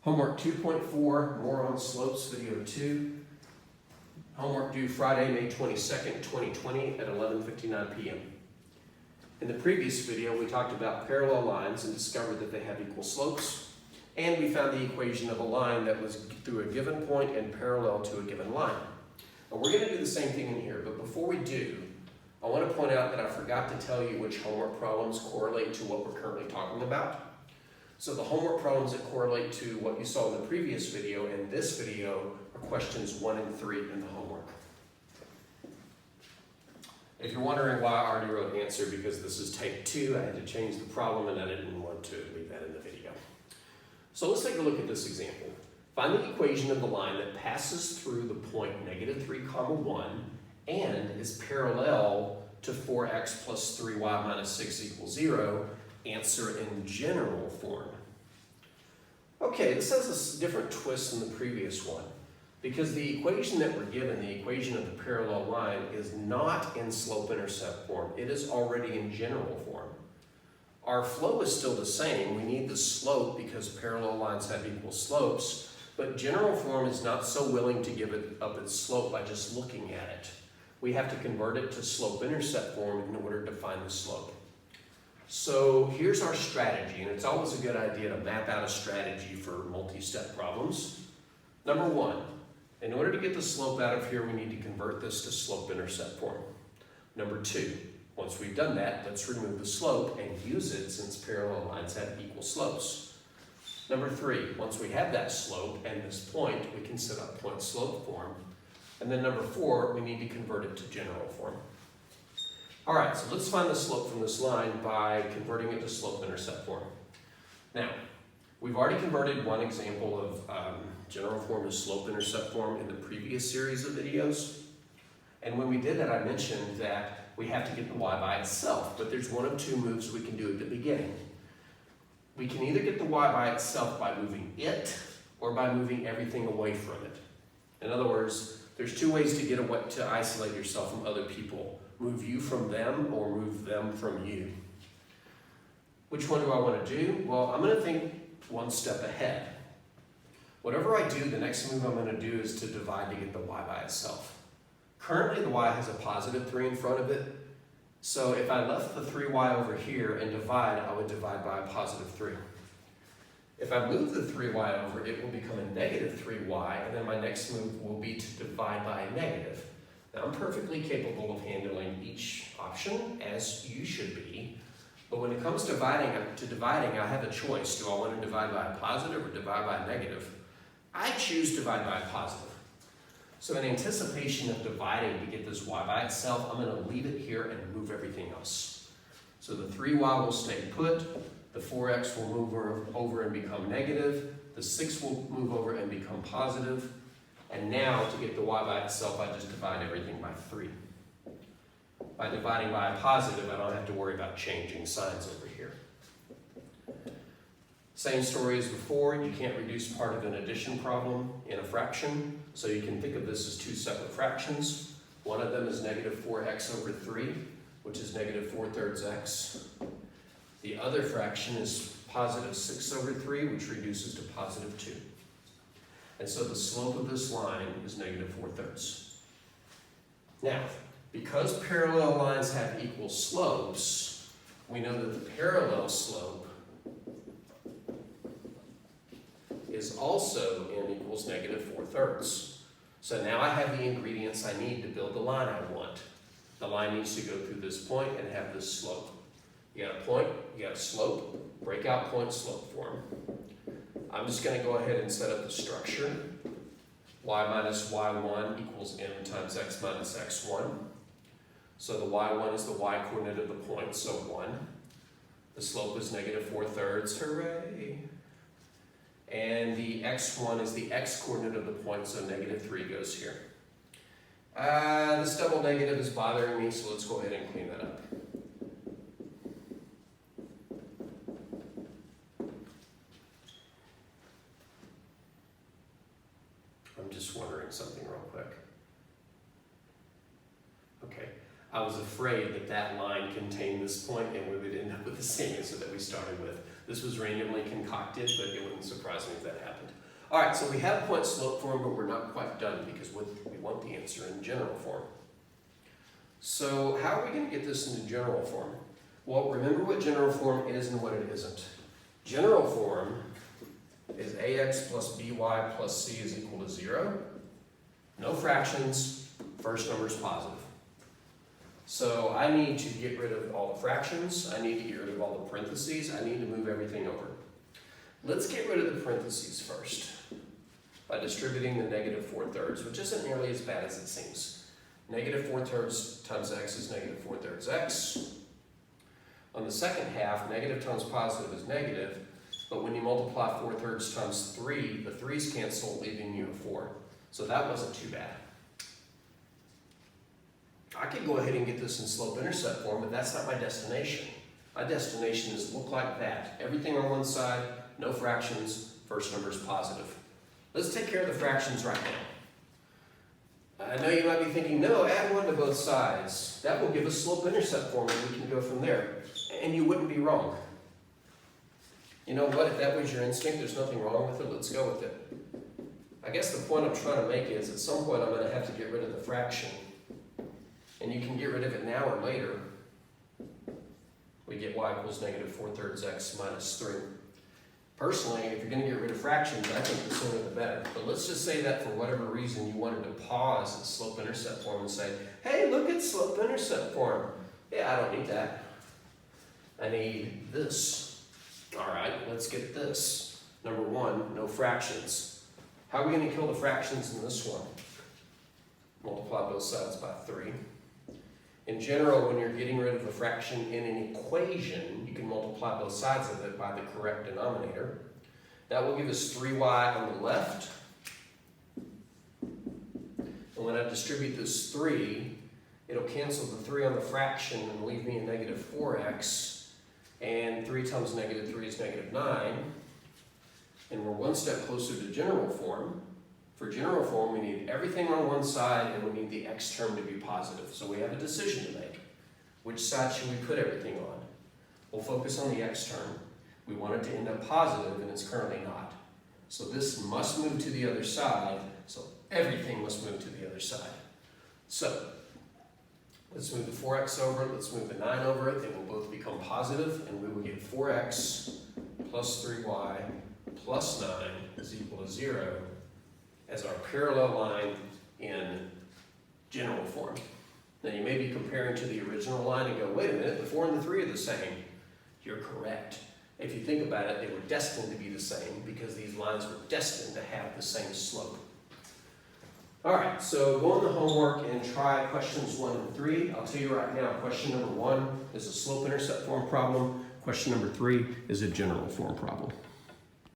Homework 2.4, more on slopes, video 2. Homework due Friday, May 22nd, 2020 at 11:59 p.m. In the previous video, we talked about parallel lines and discovered that they have equal slopes. And we found the equation of a line that was through a given point and parallel to a given line. And we're going to do the same thing in here, but before we do, I want to point out that I forgot to tell you which homework problems correlate to what we're currently talking about. So the homework problems that correlate to what you saw in the previous video and this video are questions 1 and 3 in the homework. If you're wondering why I already wrote answer, because this is take 2, I had to change the problem and I didn't want to leave that in the video. So let's take a look at this example. Find the equation of the line that passes through the point -3, 1 and is parallel to 4x plus 3y minus 6 equals 0. Answer in general form. Okay, this has a different twist than the previous one because the equation that we're given, the equation of the parallel line, is not in slope-intercept form. It is already in general form. Our flow is still the same. We need the slope because parallel lines have equal slopes, but general form is not so willing to give it up its slope by just looking at it. We have to convert it to slope-intercept form in order to find the slope. So here's our strategy, and it's always a good idea to map out a strategy for multi-step problems. Number 1, in order to get the slope out of here, we need to convert this to slope-intercept form. Number 2, once we've done that, let's remove the slope and use it since parallel lines have equal slopes. Number 3, once we have that slope and this point, we can set up point-slope form. And then number 4, we need to convert it to general form. All right, so let's find the slope from this line by converting it to slope-intercept form. Now, we've already converted one example of general form to slope-intercept form in the previous series of videos. And when we did that, I mentioned that we have to get the y by itself, but there's one of 2 moves we can do at the beginning. We can either get the y by itself by moving it or by moving everything away from it. In other words, there's 2 ways to to isolate yourself from other people. Move you from them or move them from you. Which one do I want to do? Well, I'm going to think one step ahead. Whatever I do, the next move I'm going to do is to divide to get the y by itself. Currently, the y has a positive 3 in front of it. So if I left the 3y over here and divide, I would divide by a positive 3. If I move the 3y over, it will become a negative 3y, and then my next move will be to divide by a negative. Now, I'm perfectly capable of handling each option, as you should be, but when it comes to dividing, I have a choice. Do I want to divide by a positive or divide by a negative? I choose divide by a positive. So in anticipation of dividing to get this y by itself, I'm going to leave it here and move everything else. So the 3y will stay put, the 4x will move over and become negative, the 6 will move over and become positive, and now to get the y by itself, I just divide everything by 3. By dividing by a positive, I don't have to worry about changing signs over here. Same story as before, you can't reduce part of an addition problem in a fraction, so you can think of this as 2 separate fractions. One of them is negative 4x over 3, which is negative 4/3 x. The other fraction is positive 6 over 3, which reduces to positive 2. And so the slope of this line is negative 4/3. Now, because parallel lines have equal slopes, we know that the parallel slope is also n equals negative 4/3. So now I have the ingredients I need to build the line I want. The line needs to go through this point and have this slope. You got a point, you got a slope, break out point-slope form. I'm just going to go ahead and set up the structure. Y minus y1 equals m times x minus x1. So the y1 is the y-coordinate of the point, so 1. The slope is negative 4/3, hooray! And the x1 is the x-coordinate of the point, so negative 3 goes here. This double negative is bothering me, so let's go ahead and clean that up. I'm just wondering something real quick. Okay, I was afraid that that line contained this point and we would end up with the same answer that we started with. This was randomly concocted, but it wouldn't surprise me if that happened. All right, so we have point slope form, but we're not quite done because we want the answer in general form. So how are we going to get this into general form? Well, remember what general form is and what it isn't. General form is ax plus by plus c is equal to 0. No fractions, first number is positive. So I need to get rid of all the fractions, I need to get rid of all the parentheses, I need to move everything over. Let's get rid of the parentheses first by distributing the negative 4/3, which isn't nearly as bad as it seems. Negative 4/3 times x is negative 4/3 x. On the second half, negative times positive is negative, but when you multiply 4/3 times 3, the 3's cancel, leaving you a 4. So that wasn't too bad. I could go ahead and get this in slope-intercept form, but that's not my destination. My destination is look like that. Everything on one side, no fractions, first number is positive. Let's take care of the fractions right now. I know you might be thinking, no, add 1 to both sides. That will give us slope-intercept form and we can go from there. And you wouldn't be wrong. You know what, if that was your instinct, there's nothing wrong with it, let's go with it. I guess the point I'm trying to make is at some point I'm going to have to get rid of the fraction. And you can get rid of it now or later. We get y equals negative 4/3 x minus 3. Personally, if you're going to get rid of fractions, I think the sooner the better. But let's just say that for whatever reason you wanted to pause at slope-intercept form and say, hey, look at slope-intercept form. Yeah, I don't need that. I need this. All right, let's get this. Number 1, no fractions. How are we going to kill the fractions in this one? Multiply both sides by 3. In general, when you're getting rid of a fraction in an equation, you can multiply both sides of it by the correct denominator. That will give us 3y on the left. And when I distribute this 3, it'll cancel the 3 on the fraction and leave me a negative 4x. And 3 times negative 3 is negative 9. And we're one step closer to general form. For general form, we need everything on one side and we need the x term to be positive. So we have a decision to make. Which side should we put everything on? We'll focus on the x term. We want it to end up positive and it's currently not. So this must move to the other side. So everything must move to the other side. So let's move the 4x over, let's move the 9 over it. They will both become positive and we will get 4x plus 3y plus 9 is equal to 0. As our parallel line in general form. Now you may be comparing to the original line and go, wait a minute, the 4 and the 3 are the same. You're correct. If you think about it, they were destined to be the same because these lines were destined to have the same slope. All right, so go on the homework and try questions 1 and 3. I'll tell you right now, question number 1 is a slope-intercept form problem. Question number 3 is a general form problem.